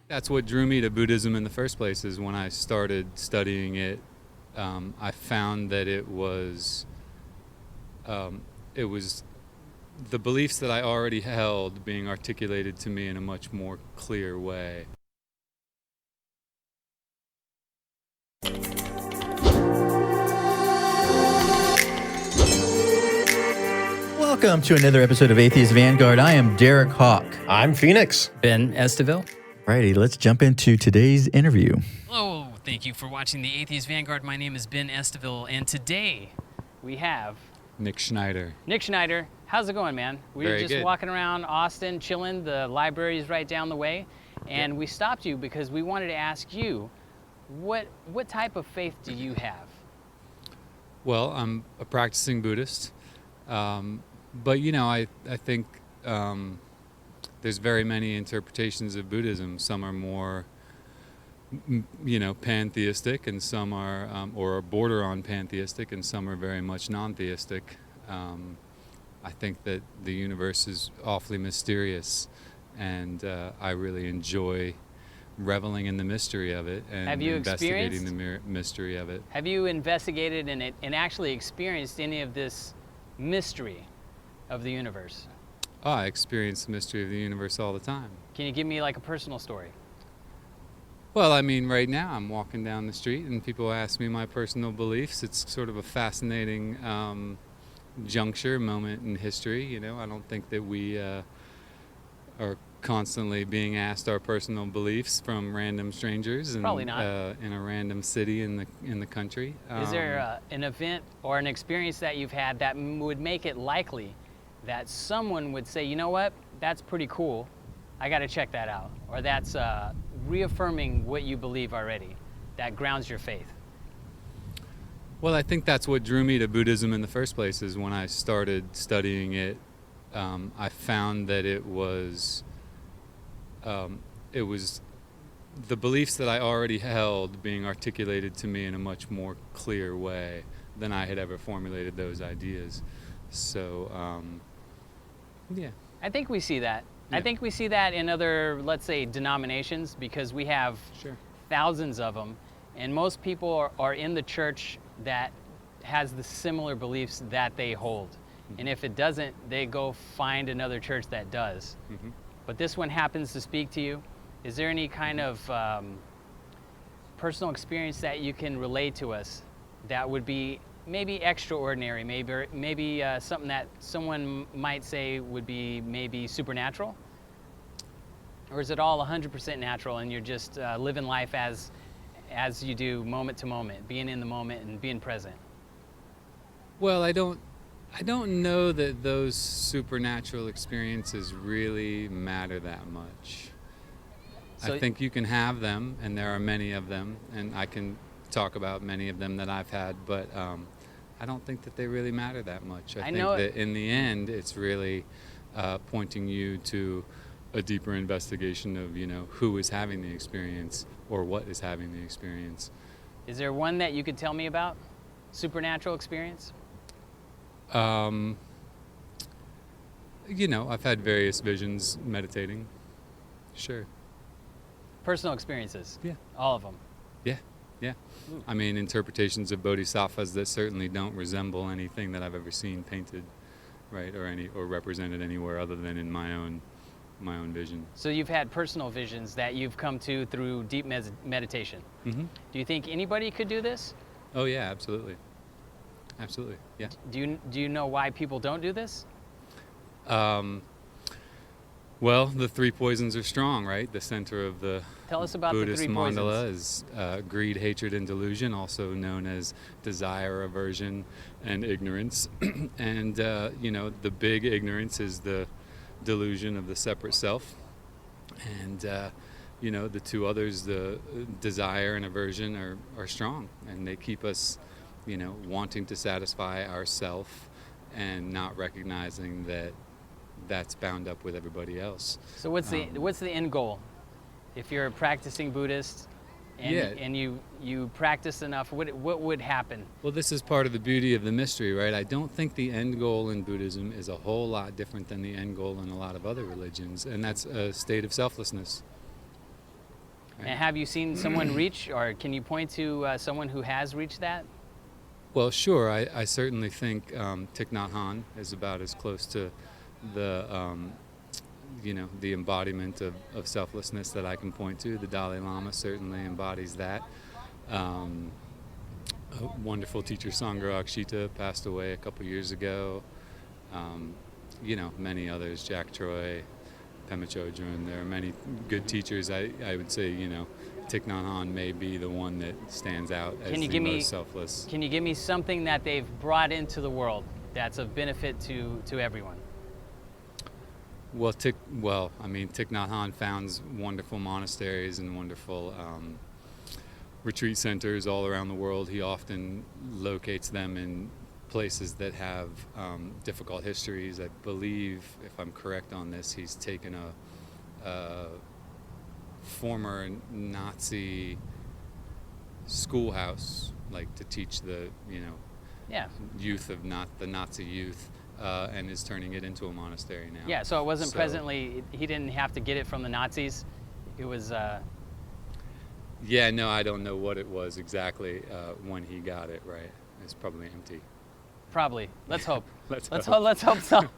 That's what drew me to Buddhism in the first place. Is when I started studying it, I found that it was the beliefs that I already held being articulated to me in a much more clear way. Welcome to another episode of Atheist Vanguard. I am Derek Hawke. I'm Phoenix. Ben Estaville. Righty, let's jump into today's interview. Hello, thank you for watching the Atheist Vanguard. My name is Ben Estaville, and today we have Nick Schneider. Nick Schneider. How's it going, man? We were Very just good. walking around Austin, chilling. The library is right down the way, and we stopped you because we wanted to ask you, what type of faith do you have? Well, I'm a practicing Buddhist, but I think there's very many interpretations of Buddhism. Some are more, pantheistic, and some are, or border on pantheistic, and some are very much non-theistic. I think that the universe is awfully mysterious, and I really enjoy reveling in the mystery of it and Have you investigating the mystery of it. Have you investigated and actually experienced any of this mystery of the universe? Oh, I experience the mystery of the universe all the time. Can you give me like a personal story? Well, I mean, right now I'm walking down the street and people ask me my personal beliefs. It's sort of a fascinating moment in history. I don't think that we are constantly being asked our personal beliefs from random strangers and Probably not. In a random city in the country. Is there an event or an experience that you've had that would make it likely that someone would say, you know what, that's pretty cool, I got to check that out, or that's reaffirming what you believe already, that grounds your faith? Well, I think that's what drew me to Buddhism in the first place. Is when I started studying it, I found that it was the beliefs that I already held being articulated to me in a much more clear way than I had ever formulated those ideas. So, yeah. I think we see that. Yeah. I think we see that in other, let's say, denominations, because we have Sure. thousands of them, and most people are in the church that has the similar beliefs that they hold. Mm-hmm. And if it doesn't, they go find another church that does. Mm-hmm. But this one happens to speak to you. Is there any kind of personal experience that you can relate to us that would be maybe extraordinary, maybe something that someone might say would be maybe supernatural? Or is it all 100% natural and you're just living life as you do, moment to moment, being in the moment and being present? Well, I don't know that those supernatural experiences really matter that much. So, I think you can have them, and there are many of them, and I can talk about many of them that I've had, but I don't think that they really matter that much. I think that in the end, it's really pointing you to a deeper investigation of, who is having the experience or what is having the experience. Is there one that you could tell me about? Supernatural experience? I've had various visions meditating. Sure. Personal experiences? Yeah. All of them? Yeah. I mean, interpretations of bodhisattvas that certainly don't resemble anything that I've ever seen painted, right, or represented anywhere other than in my own vision. So you've had personal visions that you've come to through deep meditation. Mm-hmm. Do you think anybody could do this? Oh yeah, absolutely. Absolutely, yeah. Do you know why people don't do this? Well, the three poisons are strong, right? The center of the Tell us about Buddhist the three mandala poisons. is greed, hatred, and delusion, also known as desire, aversion, and ignorance. And, the big ignorance is the delusion of the separate self. And, the two others, the desire and aversion, are strong. And they keep us, wanting to satisfy ourself and not recognizing that that's bound up with everybody else. So what's the end goal? If you're a practicing Buddhist and you practice enough, what would happen? Well, this is part of the beauty of the mystery, right? I don't think the end goal in Buddhism is a whole lot different than the end goal in a lot of other religions, and that's a state of selflessness. Right. And have you seen someone reach, or can you point to someone who has reached that? Well, sure. I certainly think Thich Nhat Hanh is about as close to the the embodiment of selflessness that I can point to. The Dalai Lama certainly embodies that. A wonderful teacher, Sangha Akshita, passed away a couple years ago. Many others, Jack Troy, Pema Chodron. There are many good teachers. I would say, Thich Nhat Hanh may be the one that stands out as the most selfless. Can you give me something that they've brought into the world that's of benefit to everyone? Well, Thich Nhat Hanh founds wonderful monasteries and wonderful retreat centers all around the world. He often locates them in places that have difficult histories. I believe, if I'm correct on this, he's taken a former Nazi schoolhouse, like to teach the youth of the Nazi youth, and is turning it into a monastery now. Yeah, so it wasn't presently, he didn't have to get it from the Nazis. It was... Yeah, no, I don't know what it was exactly when he got it, right? It's probably empty. Probably. Let's hope. Let's hope so.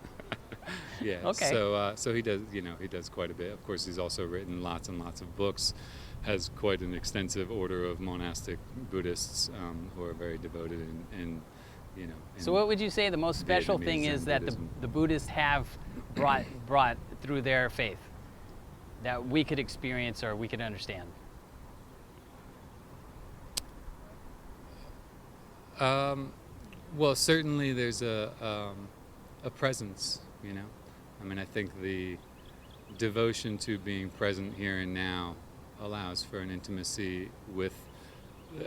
Yeah. Okay. So he does, he does quite a bit. Of course, he's also written lots and lots of books. Has quite an extensive order of monastic Buddhists who are very devoted in So what would you say the most special thing is that the Buddhists have brought through their faith that we could experience or we could understand? Well, certainly there's a presence, I think the devotion to being present here and now allows for an intimacy with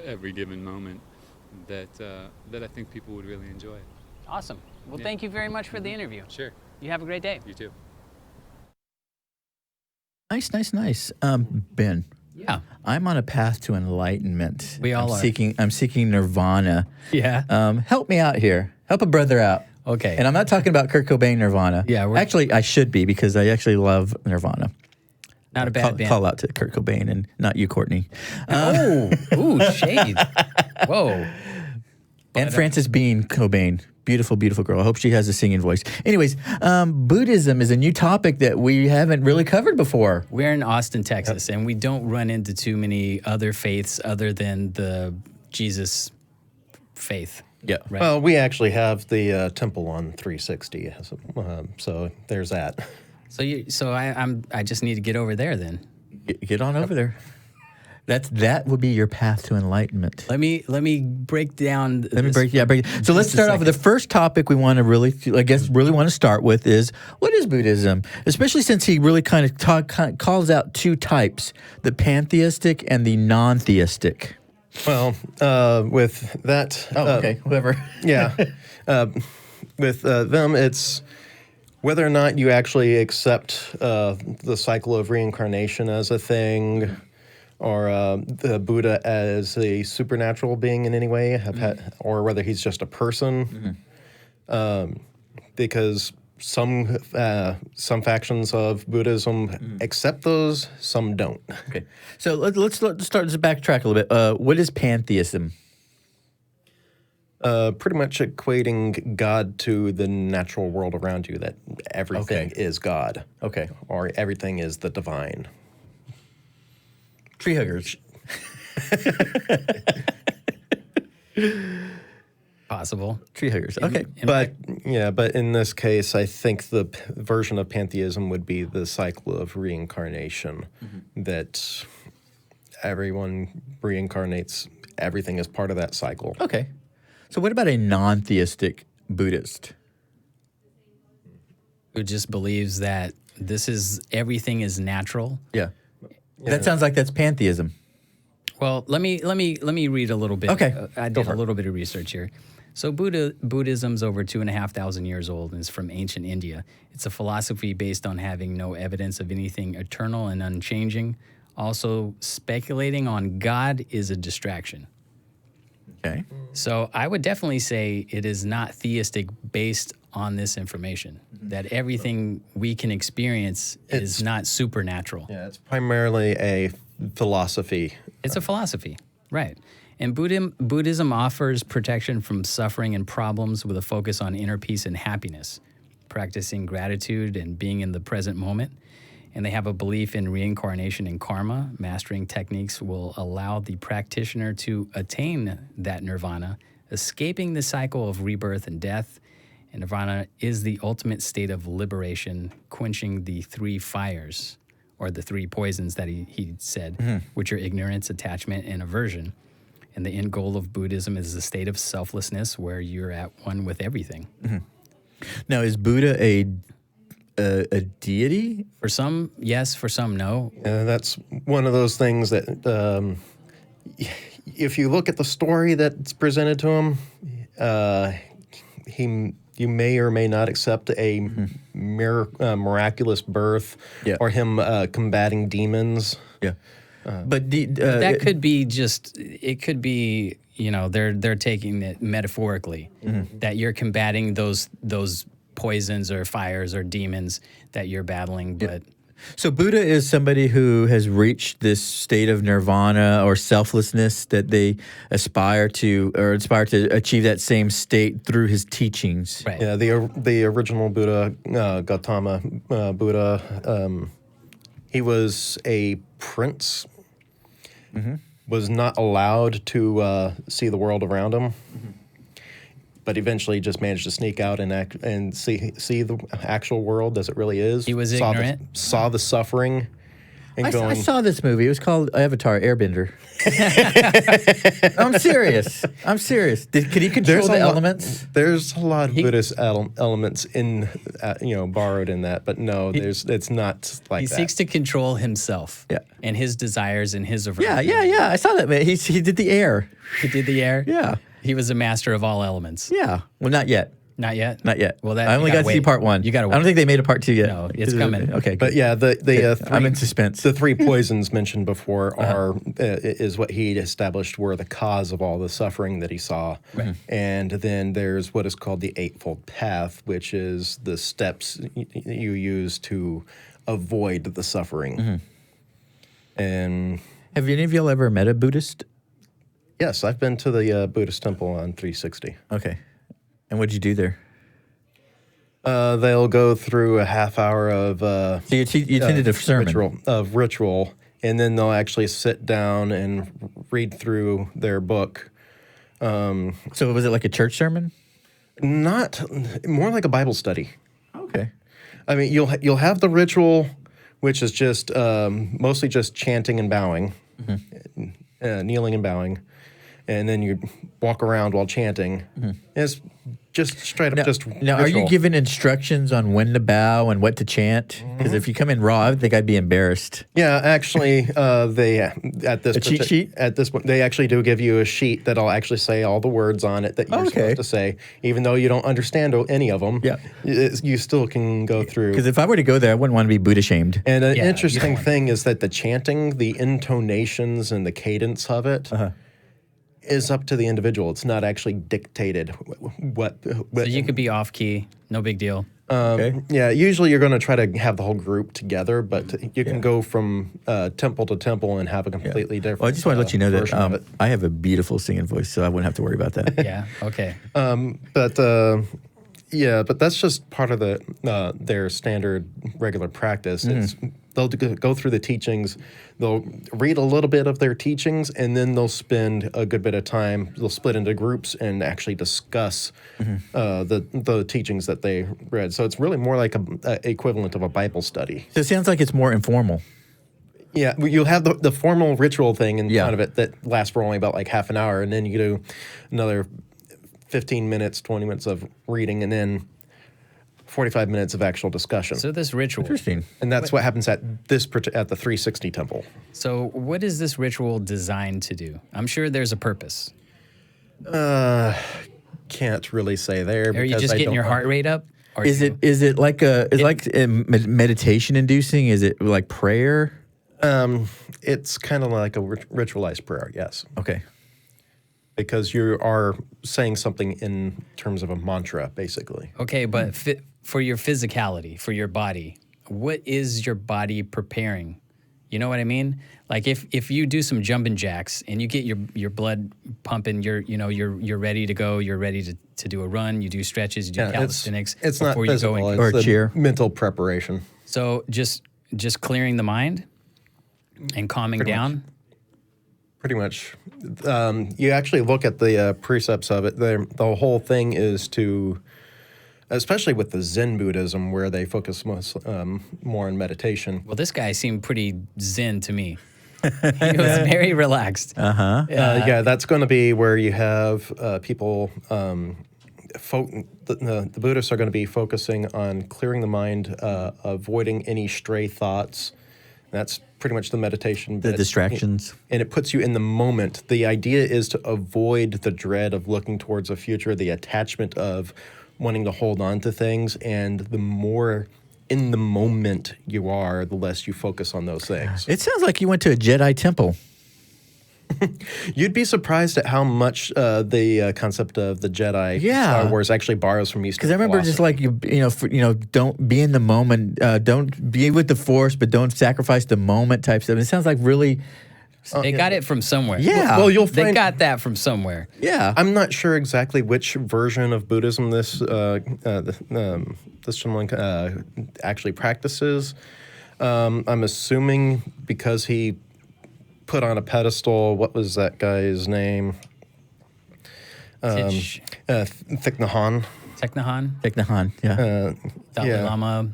every given moment that I think people would really enjoy. Awesome. Well, thank you very much for the interview. Sure. You have a great day. You too. Nice. Ben. Yeah. I'm on a path to enlightenment. We all are. I'm seeking nirvana. Yeah. Help me out here. Help a brother out. Okay. And I'm not talking about Kurt Cobain Nirvana. Yeah. Actually, I should be, because I actually love Nirvana. Not a bad band. Call out to Kurt Cobain and not you, Courtney. Ooh, shade. Whoa. And Frances Bean Cobain. Beautiful, beautiful girl. I hope she has a singing voice. Anyways, Buddhism is a new topic that we haven't really covered before. We're in Austin, Texas, and we don't run into too many other faiths other than the Jesus faith. Yeah. Right? Well, we actually have the temple on 360, so there's that. So I just need to get over there then. Get on over there. That would be your path to enlightenment. Let me break down. Break it. So let's start off with the first topic we want to really want to start with is, what is Buddhism? Especially since he really kind of calls out two types, the pantheistic and the non-theistic. Well, with that... okay, whoever. Yeah. With them, it's whether or not you actually accept the cycle of reincarnation as a thing, or the Buddha as a supernatural being in any way, or whether he's just a person. Because some factions of Buddhism accept those, some don't. Okay, so let's start to backtrack a little bit. What is pantheism? Pretty much equating God to the natural world around you, that everything is God. Okay. Or everything is the divine. Tree huggers. Possible. Tree huggers. Okay. But in this case, I think the version of pantheism would be the cycle of reincarnation, that everyone reincarnates, everything is part of that cycle. Okay. So what about a non-theistic Buddhist? Who just believes that everything is natural. Yeah. That sounds like that's pantheism. Well, let me read a little bit. Okay. I did a little bit of research here. So Buddhism's over 2,500 years old and is from ancient India. It's a philosophy based on having no evidence of anything eternal and unchanging. Also, speculating on God is a distraction. Okay. So I would definitely say it is not theistic based on this information, that everything we can experience is not supernatural. Yeah, it's primarily a philosophy. It's a philosophy, right. And Buddhism offers protection from suffering and problems with a focus on inner peace and happiness, practicing gratitude and being in the present moment. And they have a belief in reincarnation and karma. Mastering techniques will allow the practitioner to attain that nirvana, escaping the cycle of rebirth and death. And nirvana is the ultimate state of liberation, quenching the three fires, or the three poisons that he said, which are ignorance, attachment, and aversion. And the end goal of Buddhism is a state of selflessness where you're at one with everything. Now, is Buddha a deity? For some, yes. For some, no. That's one of those things that if you look at the story that's presented to him, you may or may not accept a miraculous birth or him combating demons. Yeah. But that could be just, it could be, they're taking it metaphorically, that you're combating those poisons or fires or demons that you're battling. But so Buddha is somebody who has reached this state of nirvana or selflessness that they aspire to achieve that same state through his teachings. Right. Yeah, the original Buddha, Gautama Buddha, he was a prince, was not allowed to see the world around him, but eventually just managed to sneak out and see the actual world as it really is. He was ignorant. Saw the suffering. And I saw this movie. It was called Avatar Airbender. I'm serious. Could he control the elements? There's a lot of Buddhist elements in, borrowed in that, but no, it's not like that. He seeks to control himself and his desires and his aversion. Yeah. I saw that, man. He did the air. He did the air? Yeah. He was a master of all elements. Yeah. Well, not yet. Not yet? Not yet. Well, I only got to see part one. You got to wait. I don't think they made a part two yet. No, it's coming. Okay. But yeah, I'm in suspense. The three poisons mentioned before is what he established were the cause of all the suffering that he saw. Right. And then there's what is called the Eightfold Path, which is the steps you use to avoid the suffering. And have any of y'all ever met a Buddhist? Yes, I've been to the Buddhist temple on 360. Okay. And what'd you do there? They'll go through a half hour of so you attended a sermon ritual, and then they'll actually sit down and read through their book. So was it like a church sermon? More like a Bible study. Okay. I mean, you'll have the ritual, which is just mostly just chanting and bowing, kneeling and bowing. And then you walk around while chanting. It's just straight up Now, are you given instructions on when to bow and what to chant? Because if you come in raw, I would think I'd be embarrassed. Yeah, actually, they cheat sheet? At this point, they actually do give you a sheet that'll actually say all the words on it that you're supposed to say, even though you don't understand any of them. Yeah, you still can go through. Because if I were to go there, I wouldn't want to be Buddha shamed. And an interesting thing is that the chanting, the intonations, and the cadence of it. Is up to the individual. It's not actually dictated. So you could be off key, no big deal. Yeah, usually you're going to try to have the whole group together, but you can go from temple to temple and have a completely different. Well, I just want to let you know that I have a beautiful singing voice, so I wouldn't have to worry about that. Yeah. Okay. But that's just part of their standard regular practice. They'll go through the teachings, they'll read a little bit of their teachings, and then they'll spend a good bit of time, they'll split into groups and actually discuss the teachings that they read. So it's really more like a equivalent of a Bible study. So it sounds like it's more informal. Yeah, you'll have the formal ritual thing in front of it that lasts for only about like half an hour, and then you do another 15 minutes, 20 minutes of reading, and then 45 minutes of actual discussion. So this ritual. Interesting. And that's what happens at the 360 temple. So what is this ritual designed to do? I'm sure there's a purpose. Can't really say there. Are you just getting your heart rate up? Is it like meditation inducing? Is it like prayer? It's kind of like a ritualized prayer, yes. Okay. Because you are saying something in terms of a mantra, basically. Okay, but for your physicality, for your body, what is your body preparing? You know what I mean? Like if you do some jumping jacks and you get your blood pumping, you're ready to go, you're ready to do a run, you do stretches, you do calisthenics it's not before physical, you go in. Or it's the cheer. mental preparation. So just clearing the mind and calming down. Pretty much. You actually look at the precepts of it. The whole thing is to, especially with the Zen Buddhism, where they focus more on meditation. Well, this guy seemed pretty zen to me. He was very relaxed. Yeah, that's going to be where you have people. The Buddhists are going to be focusing on clearing the mind, avoiding any stray thoughts. That's pretty much the meditation The bit. distractions. And it puts you in the moment. The idea is to avoid the dread of looking towards the future, the attachment of wanting to hold on to things, and the more in the moment you are, the less you focus on those things. It sounds like you went to a Jedi temple. You'd be surprised at how much the concept of the Jedi Star Wars actually borrows from Eastern Because I remember just like don't be in the moment, don't be with the Force, but don't sacrifice the moment type stuff. It sounds like really, They got it from somewhere. Yeah. Well, you'll They find. got that from somewhere. yeah. I'm not sure exactly which version of Buddhism this gentleman actually practices. I'm assuming because he put on a pedestal. What was that guy's name? Thich Thich Nhat Hanh, Thich Nhat Hanh, yeah. Dalai yeah. Lama.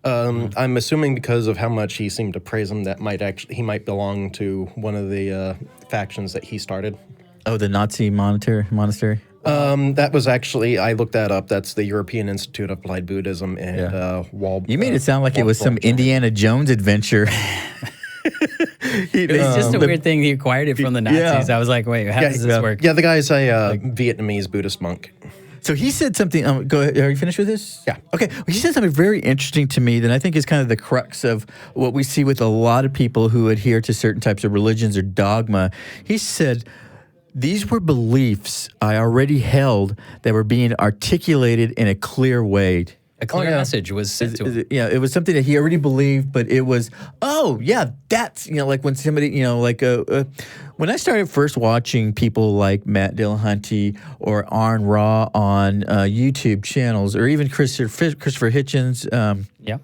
I'm assuming because of how much he seemed to praise him, that he might belong to one of the factions that he started. Oh, the Nazi monastery. That was actually, I looked that up. That's the European Institute of Applied Buddhism, and Yeah. You made it sound like it was some Indiana Jones adventure. It's just a weird thing. He acquired it from the Nazis. I was like, wait, how does this work? Yeah, the guy's a Vietnamese Buddhist monk. So he said something. Go ahead. Are you finished with this? Yeah. Okay. Well, he said something very interesting to me that I think is kind of the crux of what we see with a lot of people who adhere to certain types of religions or dogma. He said, these were beliefs I already held that were being articulated in a clear way. A clear message was sent to him. Yeah, it was something that he already believed, but it was, that's, like when somebody, when I started first watching people like Matt Dillahunty or Arn Ra on YouTube channels, or even Christopher Hitchens, Yeah.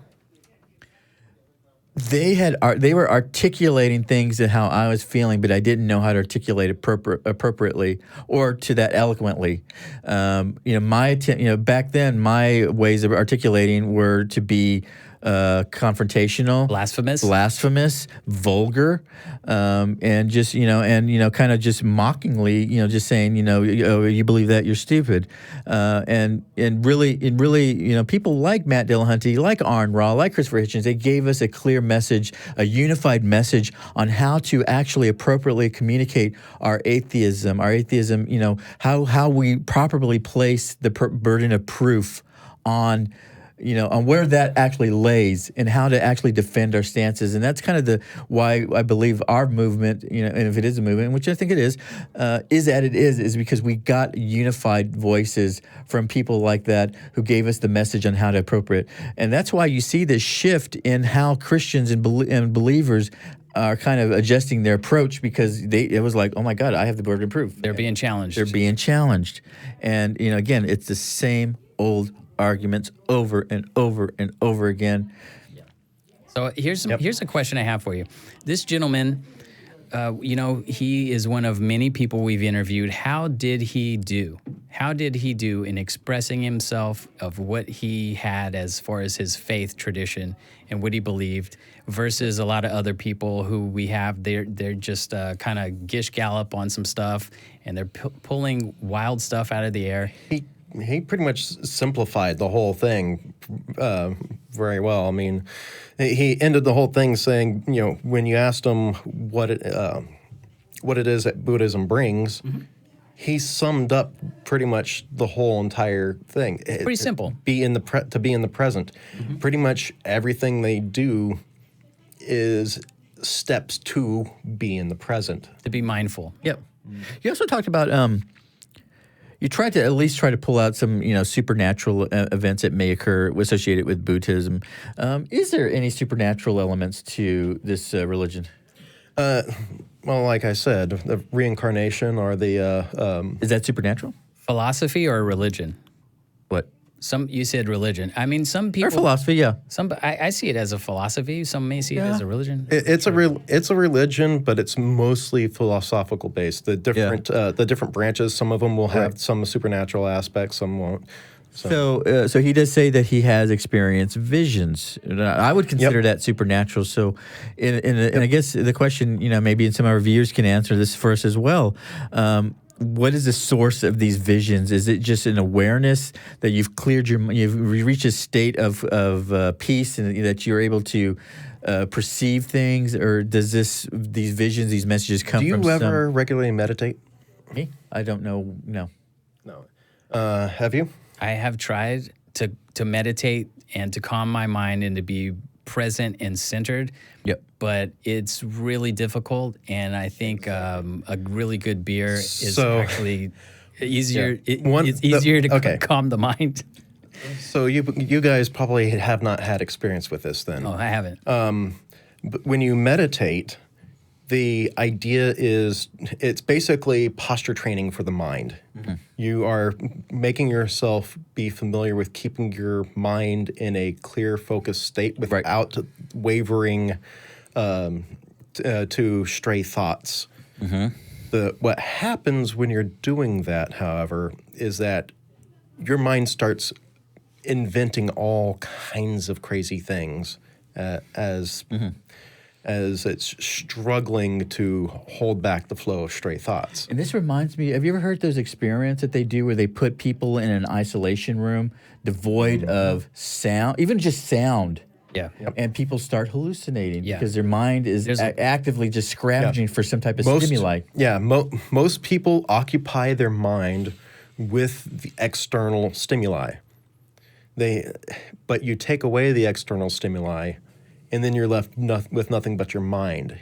they were articulating things and how I was feeling, but I didn't know how to articulate it appropriately or to that eloquently. Back then my ways of articulating were to be confrontational, blasphemous, vulgar, and just kind of just mockingly, just saying, you believe that, you're stupid, and really, people like Matt Dillahunty, like Arn Ra, like Christopher Hitchens, they gave us a clear message, a unified message on how to actually appropriately communicate our atheism, how we properly place the burden of proof on where that actually lays and how to actually defend our stances. And that's kind of why I believe our movement, and if it is a movement, which I think it is because we got unified voices from people like that who gave us the message on how to appropriate. And that's why you see this shift in how Christians and believers are kind of adjusting their approach, because it was like, oh my God, I have the burden of proof. They're being challenged. And, again, it's the same old arguments over and over and over again. So here's a question I have for you. This gentleman, he is one of many people we've interviewed. How did he do? How did he do in expressing himself of what he had as far as his faith tradition and what he believed versus a lot of other people who we have? They're just kind of gish gallop on some stuff, and they're pulling wild stuff out of the air. He pretty much simplified the whole thing very well. I mean, he ended the whole thing saying, when you asked him what it is that Buddhism brings, he summed up pretty much the whole entire thing. It's pretty simple. To be in the present. Pretty much everything they do is steps to be in the present. To be mindful. Yep. You also talked about You tried to at least try to pull out some, supernatural events that may occur associated with Buddhism. Is there any supernatural elements to this religion? Well, like I said, the reincarnation or the Is that supernatural? Philosophy or religion? What? You said religion. I mean, some Or people. philosophy, yeah. I see it as a philosophy. Some may see it as a religion. it's a religion, but it's mostly philosophical based. The different branches, some of them will have some supernatural aspects, some won't. So he does say that he has experienced visions. I would consider that supernatural. So, and I guess the question, maybe some of our viewers can answer this for us as well. What is the source of these visions? Is it just an awareness that you've cleared you've reached a state of peace and that you're able to perceive things, or does these visions, these messages come from? Do you ever regularly meditate? Me? I don't know. No. No. Have you? I have tried to meditate and to calm my mind and to be present and centered. Yep. But it's really difficult, and I think a really good beer is So- actually easier. Yeah. It's easier to calm the mind. So you guys probably have not had experience with this then. Oh, I haven't. But when you meditate, the idea is it's basically posture training for the mind. Mm-hmm. You are making yourself be familiar with keeping your mind in a clear, focused state without wavering to stray thoughts. Mm-hmm. What happens when you're doing that, however, is that your mind starts inventing all kinds of crazy things as it's struggling to hold back the flow of stray thoughts. And this reminds me, have you ever heard those experiments that they do where they put people in an isolation room devoid of sound, even just sound? Yeah. And people start hallucinating Yeah. because their mind is actively just scrounging for some type of stimuli. Yeah, most people occupy their mind with the external stimuli. But you take away the external stimuli, and then you're left with nothing but your mind.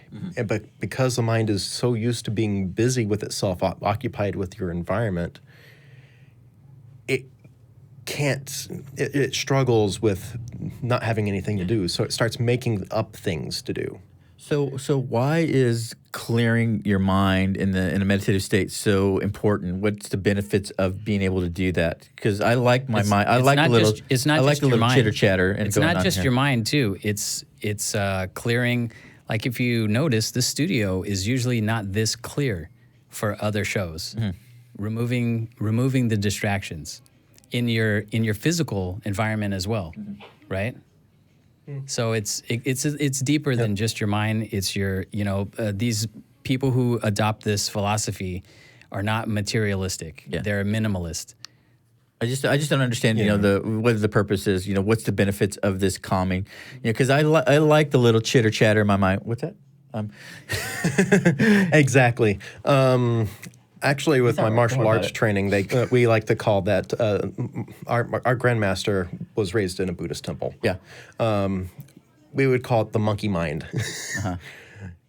But because the mind is so used to being busy with itself, occupied with your environment, it struggles with not having anything to do. So it starts making up things to do. So why is clearing your mind in a meditative state so important? What's the benefits of being able to do that? Because I like my mind. I like the little. I like the little chitter chatter. And it's not just your mind too. It's clearing. Like if you notice, the studio is usually not this clear for other shows. Removing the distractions in your physical environment as well, right? So it's deeper than just your mind. It's your these people who adopt this philosophy are not materialistic. Yeah. They're minimalist. I just don't understand. What the purpose is. What's the benefits of this calming? Because I like the little chitter chatter in my mind. What's that? Exactly. Actually, with my martial arts training, we like to call that our grandmaster was raised in a Buddhist temple. Yeah. We would call it the monkey mind.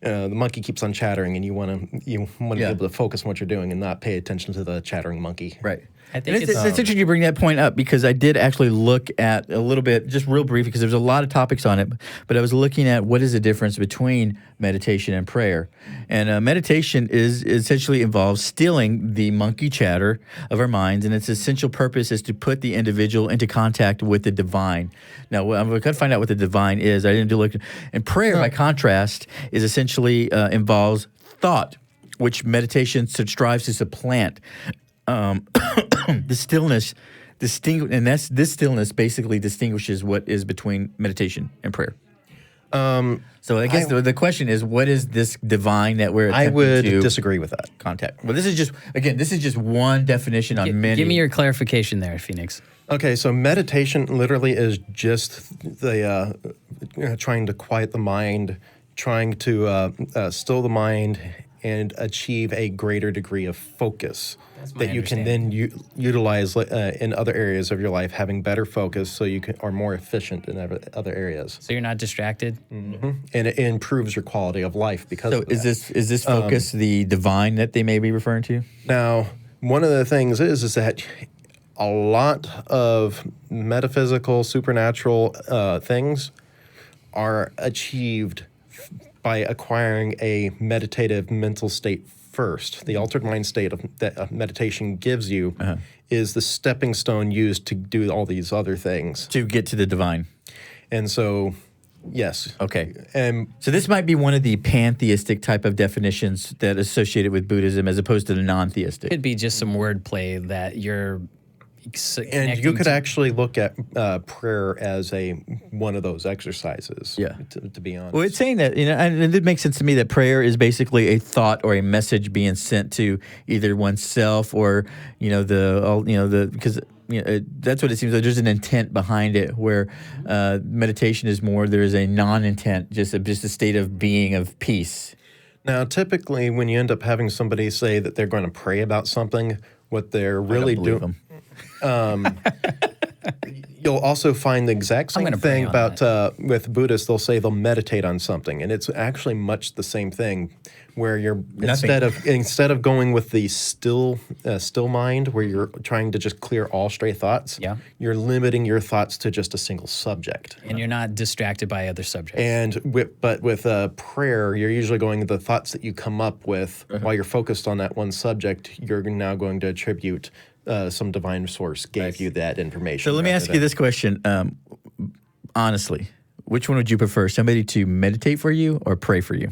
The monkey keeps on chattering, and you want to be able to focus on what you're doing and not pay attention to the chattering monkey. Right. I think it's interesting you bring that point up because I did actually look at a little bit, just real brief, because there's a lot of topics on it, but I was looking at what is the difference between meditation and prayer. And meditation essentially involves stilling the monkey chatter of our minds, and its essential purpose is to put the individual into contact with the divine. Now, I'm going to find out what the divine is. I didn't do look. And prayer, by contrast, is essentially involves thought, which meditation strives to supplant. The stillness, this stillness basically distinguishes what is between meditation and prayer. So I guess the question is, what is this divine that we're attempting to disagree with that. contact? Well, this is just one definition on many. Give me your clarification there, Phoenix. Okay, so meditation literally is just the trying to quiet the mind, trying to still the mind, and achieve a greater degree of focus that you can then utilize in other areas of your life, having better focus so you are more efficient in other areas. So you're not distracted? Mm-hmm. And it improves your quality of life because of that. Is this focus the divine that they may be referring to? Now, one of the things is that a lot of metaphysical, supernatural things are achieved by acquiring a meditative mental state first. The altered mind state that meditation gives you is the stepping stone used to do all these other things. To get to the divine. And so, yes. Okay. And So this might be one of the pantheistic type of definitions that associated with Buddhism as opposed to the non-theistic. Could be just some wordplay that you're. and you could actually look at prayer as one of those exercises. Yeah. To be honest. Well, it's saying that, and it makes sense to me that prayer is basically a thought or a message being sent to either oneself or, because that's what it seems like. There's an intent behind it, where meditation is more. There is a non-intent, just a state of being of peace. Now, typically, when you end up having somebody say that they're going to pray about something, what they're really doing. You'll also find the exact same thing about with Buddhists. They'll say they'll meditate on something, and it's actually much the same thing. Where you're instead of going with the still mind, where you're trying to just clear all stray thoughts, you're limiting your thoughts to just a single subject, and you're not distracted by other subjects. And with prayer, you're usually going the thoughts that you come up with while you're focused on that one subject. You're now going to attribute some divine source gave you that information. So let me ask you this question, honestly: which one would you prefer? Somebody to meditate for you or pray for you?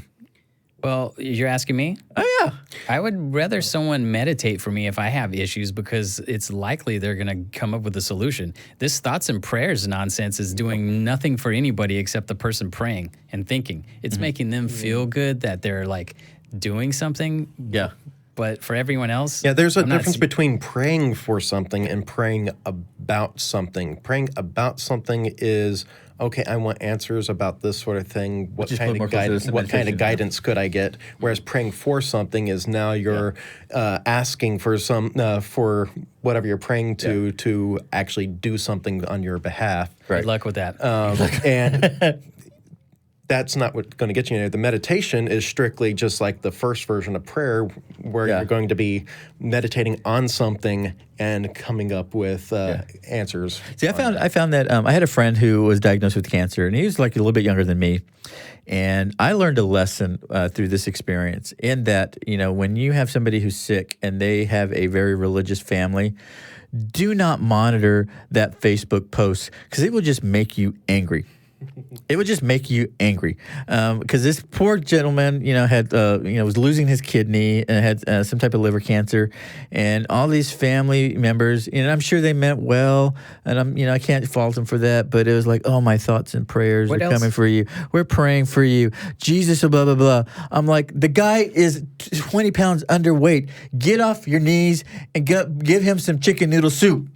Well, you're asking me? Oh, yeah. I would rather someone meditate for me if I have issues, because it's likely they're going to come up with a solution. This thoughts and prayers nonsense is doing nothing for anybody except the person praying and thinking. It's making them feel good that they're like doing something. Yeah. But for everyone else, there's a difference between praying for something and praying about something. Praying about something is, okay, I want answers about this sort of thing. What kind of guidance could I get? Whereas praying for something is now you're asking for for whatever you're praying to actually do something on your behalf. Right. Good luck with that. And that's not what's going to get you there. The meditation is strictly just like the first version of prayer, where you're going to be meditating on something and coming up with answers. See, I found that I had a friend who was diagnosed with cancer, and he was like a little bit younger than me. And I learned a lesson through this experience in that, when you have somebody who's sick and they have a very religious family, do not monitor that Facebook post, because it will just make you angry. It would just make you angry, because this poor gentleman, had was losing his kidney and had some type of liver cancer, and all these family members, I'm sure they meant well, and I can't fault them for that, but it was like, oh, my thoughts and prayers are coming for you. We're praying for you, Jesus, blah blah blah. I'm like, the guy is 20 pounds underweight. Get off your knees and give him some chicken noodle soup.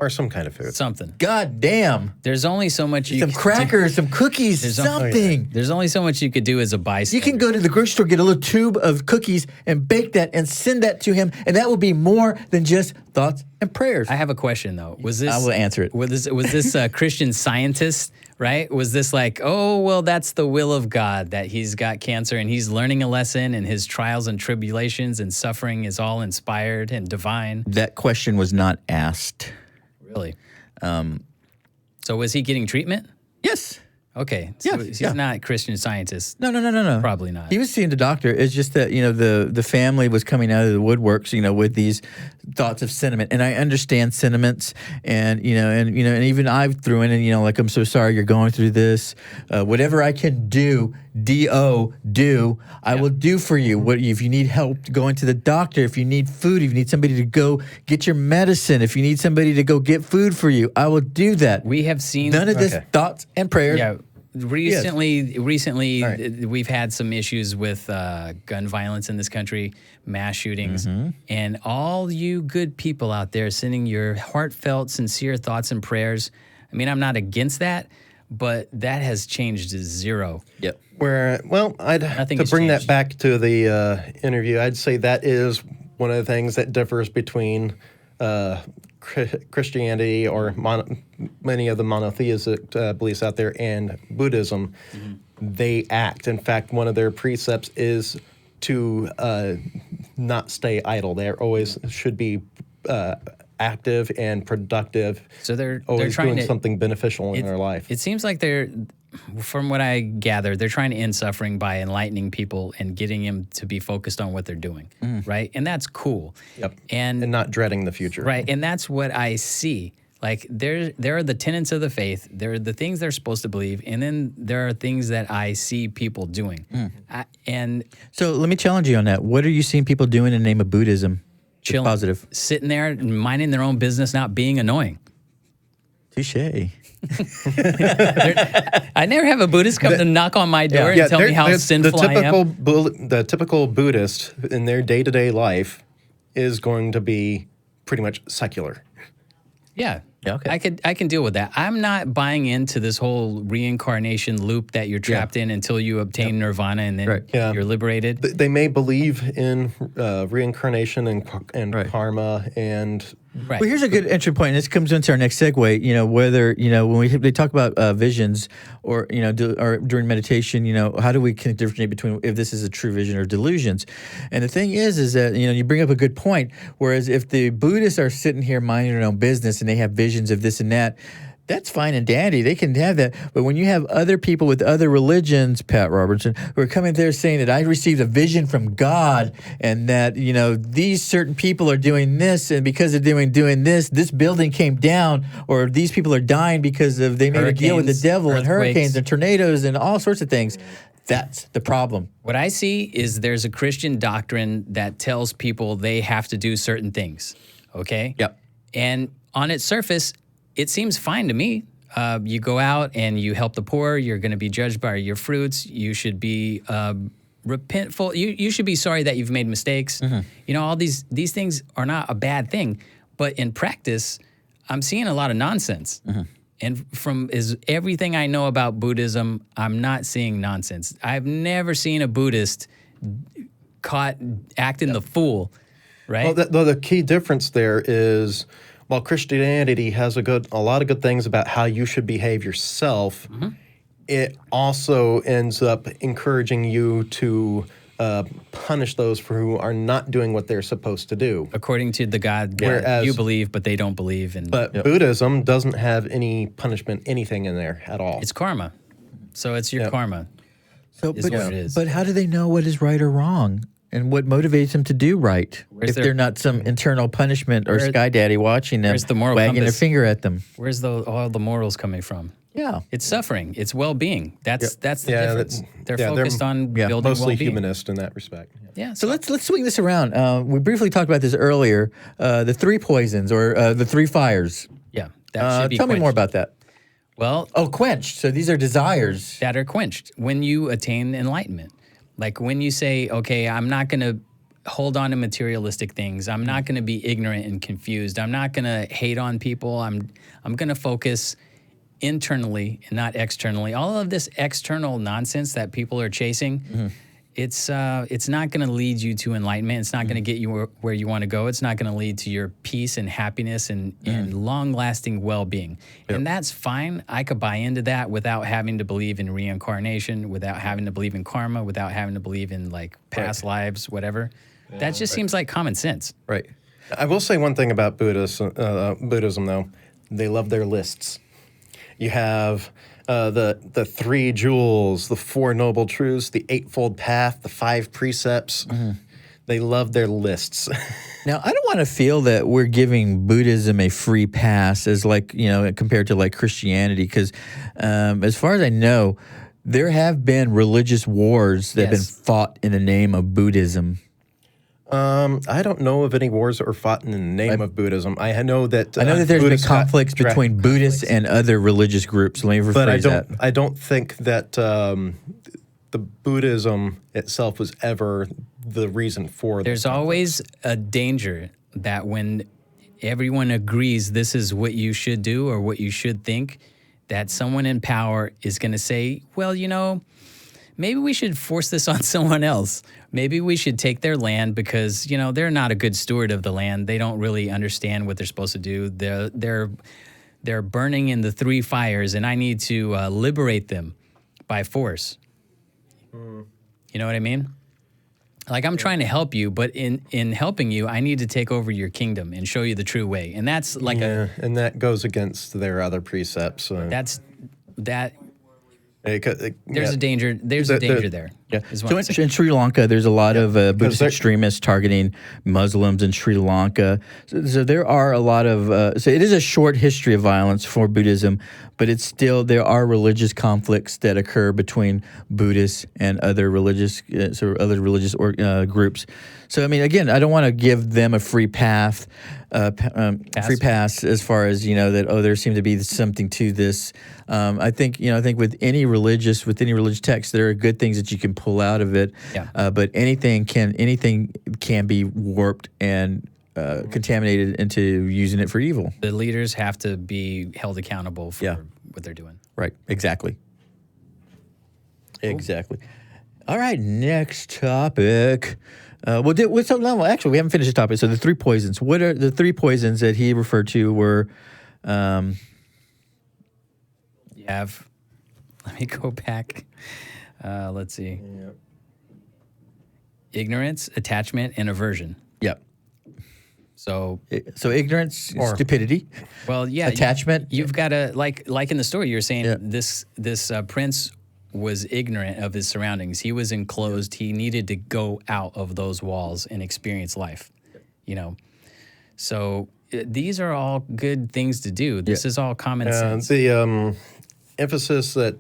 Or some kind of food. Something. God damn. There's only so much some crackers, some cookies, something. There's only so much you could do as a bystander. You can go to the grocery store, get a little tube of cookies, and bake that and send that to him, and that will be more than just thoughts and prayers. I have a question, though. I will answer it. Was this a Christian scientist, right? Was this like, oh, well, that's the will of God, that he's got cancer and he's learning a lesson, and his trials and tribulations and suffering is all inspired and divine? That question was not asked. Really? So was he getting treatment? Yes. Okay. So he's not a Christian scientist. No. Probably not. He was seeing the doctor. It's just that, the family was coming out of the woodworks, with these thoughts of sentiment. And I understand sentiments, and even I threw in, and, like, I'm so sorry you're going through this. Whatever I can do, I will do for you. If you need help going to the doctor, if you need food, if you need somebody to go get your medicine, if you need somebody to go get food for you, I will do that. We have seen none of this thoughts and prayers. Yeah. Recently, we've had some issues with gun violence in this country, mass shootings, and all you good people out there sending your heartfelt, sincere thoughts and prayers. I mean, I'm not against that, but that has changed to zero. Yep. To bring that back to the interview, I'd say that is one of the things that differs between Christianity or many of the monotheistic beliefs out there and Buddhism. They act. In fact, one of their precepts is to not stay idle. They always should be active and productive. So they're always trying doing to, something beneficial in their life. It seems like from what I gather, they're trying to end suffering by enlightening people and getting them to be focused on what they're doing, right? And that's cool. Yep. And not dreading the future. right, and that's what I see. Like there are the tenets of the faith. There are the things they're supposed to believe, and then there are things that I see people doing. And So let me challenge you on that. What are you seeing people doing in the name of Buddhism? That's chilling, positive. sitting there and minding their own business, not being annoying. Touche. I never have a Buddhist come to knock on my door and tell me how sinful I am. The typical Buddhist in their day-to-day life is going to be pretty much secular. Yeah. Yeah, okay. I can deal with that. I'm not buying into this whole reincarnation loop that you're trapped in until you obtain nirvana and then you're liberated. They may believe in reincarnation and karma and. Right. Well, here's a good entry point, and this comes into our next segue. You know, whether when they talk about visions, or or during meditation, how do we differentiate between if this is a true vision or delusions? And the thing is that you bring up a good point. Whereas if the Buddhists are sitting here minding their own business and they have visions of this and that, that's fine and dandy. They can have that. But when you have other people with other religions, Pat Robertson, who are coming there saying that I received a vision from God and that, these certain people are doing this, and because of doing this building came down, or these people are dying because they made a deal with the devil, and hurricanes and tornadoes and all sorts of things. That's the problem. What I see is there's a Christian doctrine that tells people they have to do certain things, okay? Yep. And on its surface, it seems fine to me. You go out and you help the poor. You're going to be judged by your fruits. You should be repentful. You should be sorry that you've made mistakes. All these things are not a bad thing. But in practice, I'm seeing a lot of nonsense. And from everything I know about Buddhism, I'm not seeing nonsense. I've never seen a Buddhist caught acting the fool, right? Well, the key difference there is, while Christianity has a lot of good things about how you should behave yourself, it also ends up encouraging you to punish those who are not doing what they're supposed to do. According to the God that you believe, but they don't believe. But Buddhism doesn't have any punishment, anything in there at all. It's karma. So it's your karma. So, what it is. But how do they know what is right or wrong? And what motivates them to do right? If they're not some internal punishment or Sky Daddy watching them, the moral wagging compass? their finger at them. Where's all the morals coming from? Yeah. It's suffering. It's well-being. That's the difference. They're focused on building mostly well-being. humanist in that respect. Yeah. So let's swing this around. We briefly talked about this earlier. The three poisons or the three fires. Yeah. That should be tell me quenched. more about that. Well, quenched. So these are desires that are quenched when you attain enlightenment. Like when you say, okay, I'm not going to hold on to materialistic things. I'm not going to be ignorant and confused. I'm not going to hate on people. I'm going to focus internally and not externally. All of this external nonsense that people are chasing, it's not going to lead you to enlightenment. It's not going to get you where you want to go. It's not going to lead to your peace and happiness and long-lasting well-being. Yep. And that's fine. I could buy into that without having to believe in reincarnation, without having to believe in karma, without having to believe in like past lives, whatever. Yeah, that just seems like common sense. Right. I will say one thing about Buddhism, though. They love their lists. You have the three jewels, the four noble truths, the eightfold path, the five precepts. They love their lists. Now, I don't want to feel that we're giving Buddhism a free pass as compared to like Christianity, because as far as I know, there have been religious wars that have been fought in the name of Buddhism. I don't know of any wars that were fought in the name of Buddhism. I know that there's been conflicts between Buddhists and other religious groups. Let me rephrase that. I don't think that the Buddhism itself was ever the reason for. There's always a danger that when everyone agrees this is what you should do or what you should think, that someone in power is going to say, well, maybe we should force this on someone else. Maybe we should take their land because, they're not a good steward of the land. They don't really understand what they're supposed to do. They're burning in the three fires, and I need to liberate them by force. You know what I mean? Like I'm trying to help you, but in helping you, I need to take over your kingdom and show you the true way. And that's like and that goes against their other precepts. There's yeah. a danger. There's a danger there. Yeah. is what So I'm saying. in Sri Lanka, there's a lot of Buddhist they're- extremists targeting Muslims in Sri Lanka. So there are a lot of. So it is a short history of violence for Buddhism, but it's still there are religious conflicts that occur between Buddhists and other religious groups. So I mean, again, I don't want to give them a free path, free pass as far as that. Oh, there seems to be something to this. I think with any religious text, there are good things that you can pull out of it. Yeah. But anything can be warped and contaminated into using it for evil. The leaders have to be held accountable for Yeah. what they're doing. Right. Exactly. Exactly. All right. Next topic. Actually, we haven't finished the topic. So the 3 poisons. What are the 3 poisons that he referred to? Were You have. Let me go back. Let's see. Ignorance, attachment, and aversion. Yep. So, Ignorance, stupidity. well, yeah, Attachment. You've got to like in the story you're saying Yeah. this prince was ignorant of his surroundings. He was enclosed. He needed to go out of those walls and experience life. So these are all good things to do. This is all common sense. The emphasis that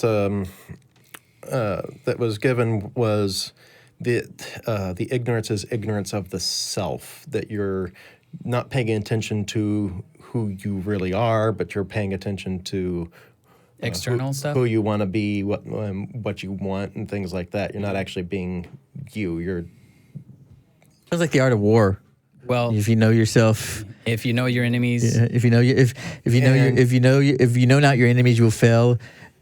that was given was the ignorance is ignorance of the self, that you're not paying attention to who you really are, but you're paying attention to External stuff. who you want to be, what you want, and things like that. You're not actually being you. You're Sounds like the art of war. Well, If you know yourself, if you know your enemies, if you know not your enemies, you will fail.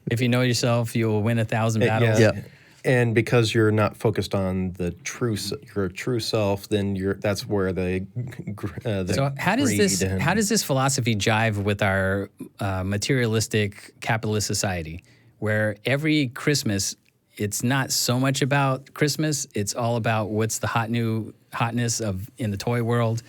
if you know yourself, you'll win 1,000 battles. Yeah. And because you're not focused on the your true self, then that's where the So how does this philosophy jive with our materialistic capitalist society, where every Christmas it's not so much about Christmas; it's all about what's the hotness in the toy world,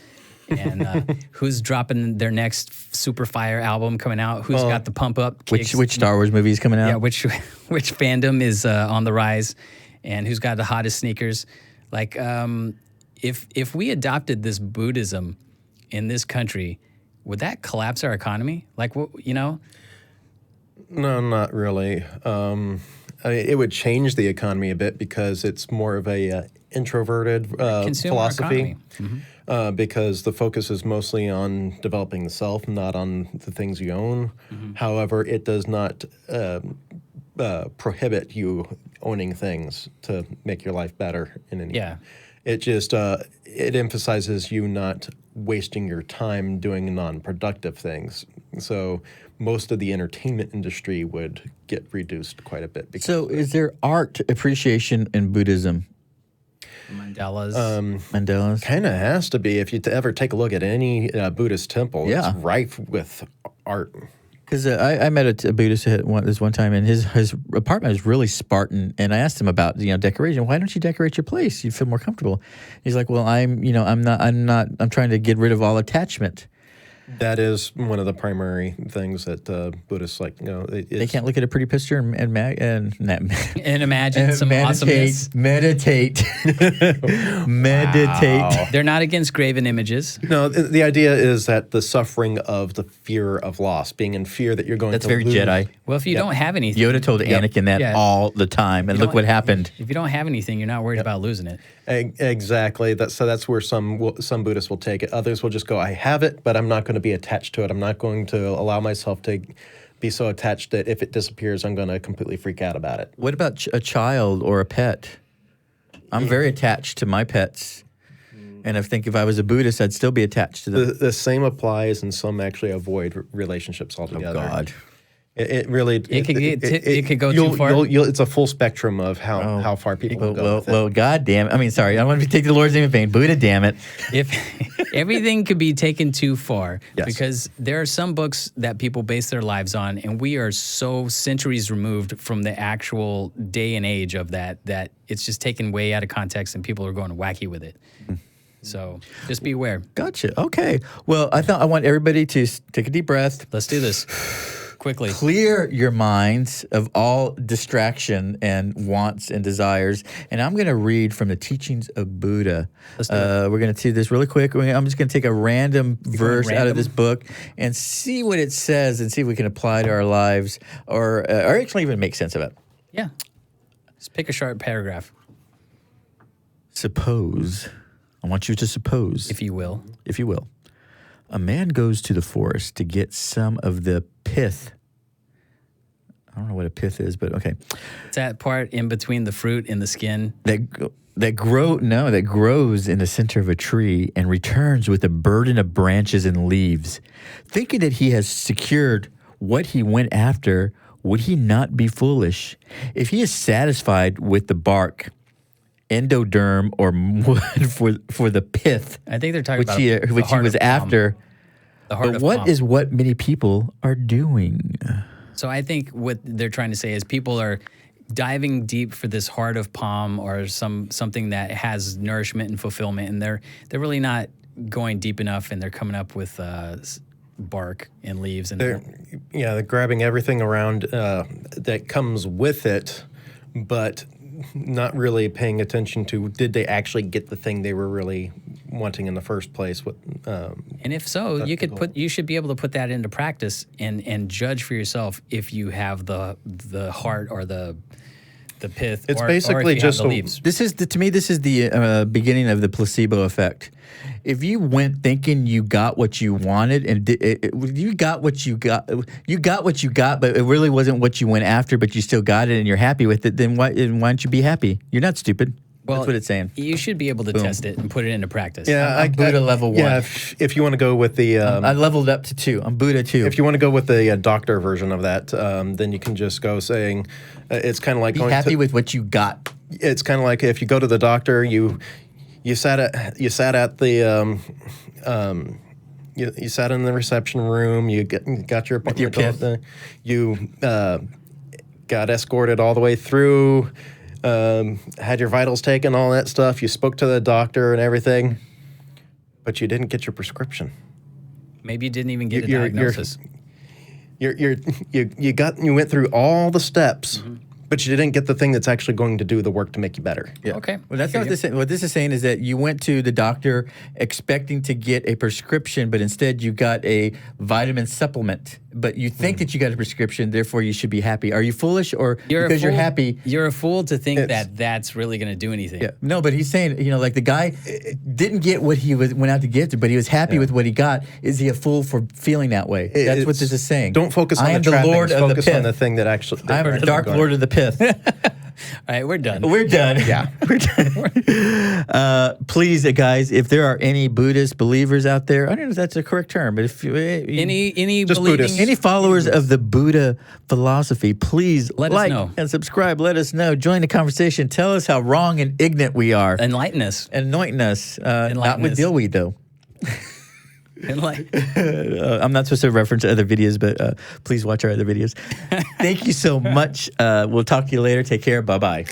and who's dropping their next Super Fire album coming out, who's got the pump up kicks, Which Star Wars movie is coming out? yeah, which fandom is on the rise, and who's got the hottest sneakers. Like, if we adopted this Buddhism in this country, would that collapse our economy? Like, No, not really. It would change the economy a bit because it's more of a introverted Consumer philosophy. economy. Because the focus is mostly on developing the self, not on the things you own. However, it does not prohibit you owning things to make your life better in any way. It just it emphasizes you not wasting your time doing non-productive things. So most of the entertainment industry would get reduced quite a bit. So is there art appreciation in Buddhism? Mandalas. Kind of has to be. If you ever take a look at any Buddhist temple, Yeah. it's rife with art. Because I met a Buddhist this one time, and his apartment was really Spartan. And I asked him about decoration. Why don't you decorate your place? You'd feel more comfortable. He's like, well, I'm trying to get rid of all attachment. That is one of the primary things that Buddhists like. They can't look at a pretty picture and imagine some awesomeness. Meditate. They're not against graven images. No, the idea is that the suffering of the fear of loss, being in fear that you're going That's to very lose. Jedi. Well, if you don't have anything, Yoda told Anakin that Yeah. all the time, and look what happened. If you don't have anything, you're not worried about losing it. Exactly. That's where some Buddhists will take it. Others will just go, I have it, but I'm not going to be attached to it. I'm not going to allow myself to be so attached that if it disappears, I'm going to completely freak out about it. What about a child or a pet? I'm very attached to my pets. And I think if I was a Buddhist, I'd still be attached to them. The same applies, and some actually avoid relationships altogether. Oh, God. It really it could go you'll- too far. it's a full spectrum of how far people will go. With it. Well, God damn it. I mean, sorry. I don't want to take the Lord's name in vain. Buddha, damn it. If everything could be taken too far, Yes. because there are some books that people base their lives on, and we are so centuries removed from the actual day and age of that it's just taken way out of context, and people are going wacky with it. So just be aware. Gotcha. Okay. Well, I want everybody to take a deep breath. Let's do this quickly. Clear your minds of all distraction and wants and desires. And I'm going to read from the teachings of Buddha. Let's do it. We're going to do this really quick. I'm just going to take a random verse out of this book and see what it says and see if we can apply to our lives or actually even make sense of it. Yeah. Just pick a short paragraph, Suppose, I want you to suppose, if you will. a man goes to the forest to get some of the pith. I don't know what a pith is, but okay. It's that part in between the fruit and the skin. That grows in the center of a tree and returns with a burden of branches and leaves. Thinking that he has secured what he went after, would he not be foolish? If he is satisfied with the bark, endoderm, or wood for the pith, I think they're talking which about he the was heart of after. The heart But of what palm. is what many people are doing? So I think what they're trying to say is people are diving deep for this heart of palm or something that has nourishment and fulfillment, and they're really not going deep enough, and they're coming up with bark and leaves, and they're grabbing everything around that comes with it, but not really paying attention to did they actually get the thing they were really wanting in the first place. And if so, you should be able to put that into practice and judge for yourself if you have the heart or the pith. It's or basically if you just have the leaves. This is the beginning of the placebo effect. If you went thinking you got what you wanted and you got what you got, but it really wasn't what you went after, but you still got it and you're happy with it, then why don't you be happy? You're not stupid. Well, that's what it's saying. You should be able to test it and put it into practice. Yeah, I'm Buddha level 1. Yeah, if you want to go with the, I leveled up to 2. I'm Buddha 2. if you want to go with the doctor version of that, then you can just go saying, it's kind of like be going happy to, with what you got. It's kind of like if you go to the doctor, you sat at the you sat in the reception room, you got your appointment, pith. You got escorted all the way through. Had your vitals taken, all that stuff. You spoke to the doctor and everything, but you didn't get your prescription. Maybe you didn't even get a diagnosis. You went through all the steps, but you didn't get the thing that's actually going to do the work to make you better. Yeah. Okay. Well, that's not what this is. What this is saying is that you went to the doctor expecting to get a prescription, but instead you got a vitamin supplement. But you think that you got a prescription, therefore you should be happy. Are you foolish, or because you're happy? You're a fool to think that that's really going to do anything. Yeah. No, but he's saying, like the guy didn't get what he went out to get, but he was happy with what he got. Is he a fool for feeling that way? That's what this is saying. Don't focus on I am the trappings. Lord of the Focus pith. on the thing that actually. I am the Dark Lord of the Pith. All right, we're done. We're done. Yeah, we're done. Please, guys, if there are any Buddhist believers out there, I don't know if that's a correct term, but if Any Just believing, Buddhists. any followers of the Buddha philosophy, please Let us like know. and subscribe. Let us know. Join the conversation. Tell us how wrong and ignorant we are. enlighten us. Anointing us. Not Enlighten with us. dillweed, though. I'm not supposed to reference other videos, but please watch our other videos. Thank you so much. We'll talk to you later. Take care. Bye-bye.